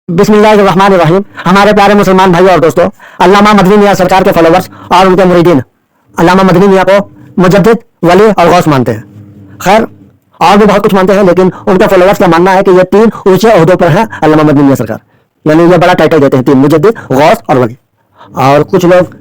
بسم اللہ الرحمن الرحیم. ہمارے پیارے مسلمان بھائیوں اور دوستوں، علامہ مدنی میاں سرکار کے فالوورز اور ان کے مریدین علامہ مدنی میاں کو مجدد، ولی اور غوث مانتے ہیں. خیر، اور بھی بہت کچھ مانتے ہیں، لیکن ان کے فالوورز کا ماننا ہے کہ یہ تین اونچے عہدوں پر ہیں علامہ مدنی میاں سرکار. یعنی یہ بڑا ٹائٹل دیتے ہیں، تین: مجدد، غوث اور ولی. اور کچھ لوگ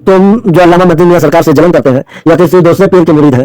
تم جو علامہ مدنی میاں سرکار سے جلن کرتے ہیں یا کسی دوسرے پیر کے مرید ہیں،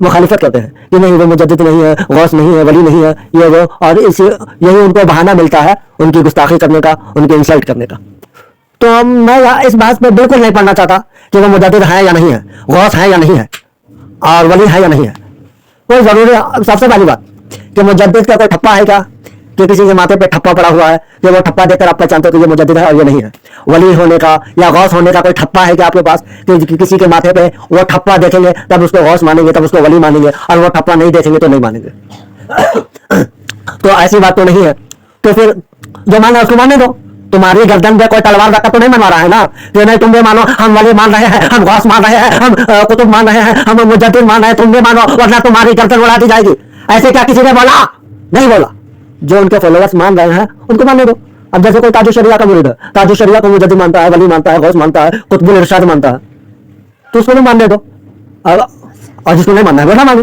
مخالفت کرتے ہیں کہ نہیں، وہ مجدد نہیں ہے، غوث نہیں ہے، ولی نہیں ہے، یہ وہ. اور یہی ان کو بہانہ ملتا ہے ان کی گستاخی کرنے کا، ان کی انسلٹ کرنے کا. تو میں اس بات پہ بالکل نہیں پڑھنا چاہتا کہ وہ مجدد ہے یا نہیں ہے، غوث ہے یا نہیں ہے، اور ولی ہے یا نہیں ہے. کوئی ضروری، سب سے پہلی بات کہ مجدد کا کوئی ٹھپا ہے کیا، کہ کسی کے ماتھے پہ ٹھپا پڑا ہوا ہے کہ وہ ٹھپا دیکھ کر آپ پہچانتے ہو کہ یہ مجدد ہے اور یہ نہیں ہے. ولی ہونے کا یا غوث ہونے کا کوئی ٹھپا ہے کہ آپ کے پاس، کہ کسی کے ماتھے پہ وہ ٹھپا دیکھیں گے تب اس کو غوث مانیں گے، تب اس کو ولی مانیں گے، اور وہ ٹھپا نہیں دیکھیں گے تو نہیں مانیں گے؟ تو ایسی بات تو نہیں ہے. تو پھر جو مانا اس کو ماننے دو. تمہاری گردن پہ کوئی تلوار رکھا تو نہیں منوا رہا ہے نا کہ نہیں تم بھی مانو، ہم ولی مان رہے ہیں، ہم غوث مان رہے ہیں، ہم قطب مان رہے ہیں، ہم مجدد مان رہے ہیں، تم بھی مانو ورنہ تمہاری گردن اڑا دی جائے گی. ایسے کیا کسی نے بولا؟ نہیں بولا. جو ان کے فالوورز مان رہے ہیں ان کو ماننے دو. اب جیسے کوئی تاج الشریعہ کا مرید ہے، تاج الشریعہ کو مجدد مانتا ہے، ولی مانتا ہے، غوث مانتا ہے، قطب الارشاد مانتا ہے، تو اس کو بھی ماننے دو. اور جس کو نہیں ماننا ہے وہ نہ مانے.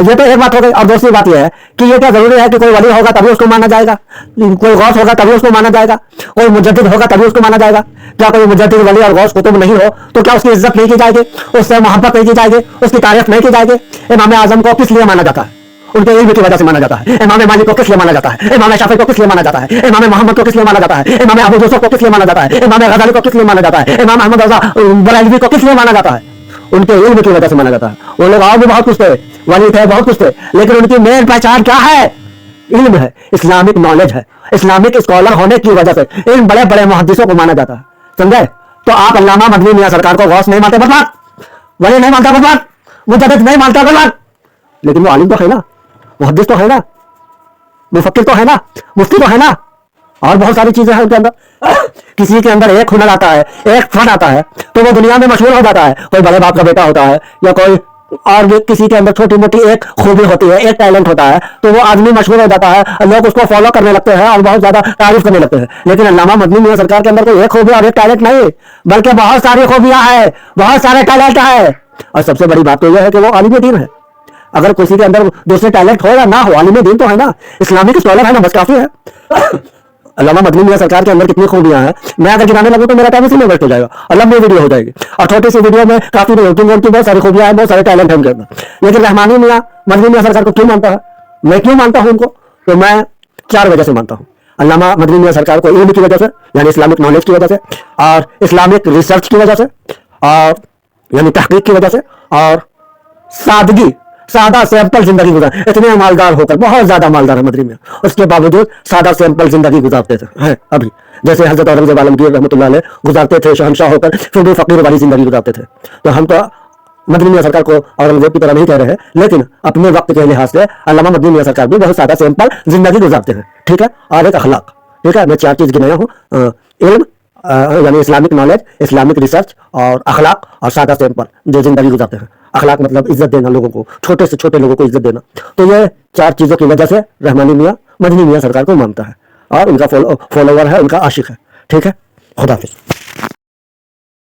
یہ تو ایک بات ہو گئی. اور دوسری بات یہ ہے کہ یہ کیا ضروری ہے کہ کوئی ولی ہوگا تبھی اس کو مانا جائے گا، کوئی غوث ہوگا تبھی اس کو مانا جائے گا، کوئی مجدد ہوگا تبھی اس کو مانا جائے گا؟ کیا کوئی مجدد، ولی اور غوث قطب نہیں ہو تو کیا اس کی عزت نہیں کی جائے گی، اس سے محبت نہیں کی جائے گی، اس کی تعریف نہیں کی جائے گی؟ امام اعظم کو کس لیے مانا جاتا ہے؟ ان کے علم کی وجہ سے مانا جاتا ہے. امام مالک کو کس لیے مانا جاتا ہے؟ امام شافعی کو کس لیے مانا جاتا ہے؟ امام محمد کو کس لیے مانا جاتا ہے؟ امام ابو یوسف کو کس لیے مانا جاتا ہے؟ امام غزالی کو کس لیے مانا جاتا ہے؟ امام احمد رضا بریلوی کو کس لیے مانا جاتا ہے؟ ان کے علم کی وجہ سے مانا جاتا ہے. وہ لوگ اور بھی بہت کچھ تھے، ولی تھے، بہت کچھ تھے، لیکن ان کی مین پہچان کیا ہے؟ علم ہے، اسلامک نالج ہے. اسلامک اسکالر ہونے کی وجہ سے ان بڑے بڑے محدثوں کو مانا جاتا ہے. سمجھے؟ تو آپ علامہ مدنی میاں سرکار کو غوث نہیں مانتے، برباد. ولی نہیں مانتا، برباد. مجدد نہیں مانتا، برباد. لیکن وہ عالم تو ہے نا، محدث تو ہے نا، مفکر تو ہے نا، مفتی تو ہے نا، اور بہت ساری چیزیں ہیں ان کے اندر. کسی کے اندر ایک ہنر آتا ہے، ایک فن آتا ہے تو وہ دنیا میں مشہور ہو جاتا ہے. کوئی بڑے باپ کا بیٹا ہوتا ہے یا کوئی اور کسی کے اندر چھوٹی موٹی ایک خوبی ہوتی ہے، ایک ٹیلنٹ ہوتا ہے تو وہ آدمی مشہور ہو جاتا ہے، لوگ اس کو فالو کرنے لگتے ہیں اور بہت زیادہ تعریف کرنے لگتے ہیں. لیکن علامہ مدنی میاں سرکار کے اندر کوئی ایک خوبی اور ایک ٹیلنٹ نہیں، بلکہ بہت ساری خوبیاں ہیں، بہت سارے ٹیلنٹ ہیں. اور سب سے بڑی بات تو یہ ہے کہ وہ عالم دین ہے. اگر کسی کے اندر دوسرے ٹیلنٹ ہو یا نہ ہو، عالم دین تو ہے نا، اسلامک اسکالر ہے نا، بس کافی ہے. علامہ مدنی میاں سرکار کے اندر کتنی خوبیاں ہیں، میں اگر گرانے لگوں تو میرا ٹائم اسی میں ویسٹ ہو جائے گا اور لمبی ویڈیو ہو جائے گی. اور چھوٹی سی ویڈیو میں کافی ان کی بہت ساری خوبیاں ہیں، بہت سارے ٹیلنٹ ہیں ان کے اندر. لیکن رحمانی میاں مدنی میاں سرکار کو کیوں مانتا ہے؟ میں کیوں مانتا ہوں ان کو؟ تو میں 4 وجہ سے مانتا ہوں. علامہ مدنی میاں سرکار کو علم کی وجہ سے، یعنی اسلامک نالج کی وجہ سے، اور اسلامک ریسرچ کی وجہ سے، اور یعنی تحقیق کی وجہ سے، اور سادگی، سادہ سیمپل زندگی گزار. اتنے مالدار ہو کر، بہت زیادہ مالدار ہے مدنی میاں، اس کے باوجود سادہ سیمپل زندگی گزارتے تھے ابھی، جیسے حضرت اورنگزیب عالمگیر رحمۃ اللہ علیہ گزارتے تھے، شہنشاہ ہو کر پھر بھی فقیر والی زندگی گزارتے تھے. تو ہم تو مدنی میاں سرکار کو اورنگزیب کی طرح نہیں کہہ رہے ہیں، لیکن اپنے وقت کے لحاظ سے علامہ مدنی میاں سرکار بھی بہت سادہ سیمپل زندگی گزارتے ہیں. ٹھیک ہے؟ اور ایک اخلاق. ٹھیک ہے؟ میں 4 چیز گنایا ہوں: علم یعنی اسلامک نالج، اسلامک ریسرچ، اور اخلاق، اور سادہ سیمپل جو زندگی گزارتے ہیں. اخلاق مطلب عزت دینا لوگوں کو، چھوٹے سے چھوٹے لوگوں کو عزت دینا. تو یہ 4 چیزوں کی وجہ سے رحمانی میاں مدنی میاں سرکار کو مانتا ہے اور ان کا فالوور ہے، ان کا عاشق ہے. ٹھیک ہے؟ خدا حافظ.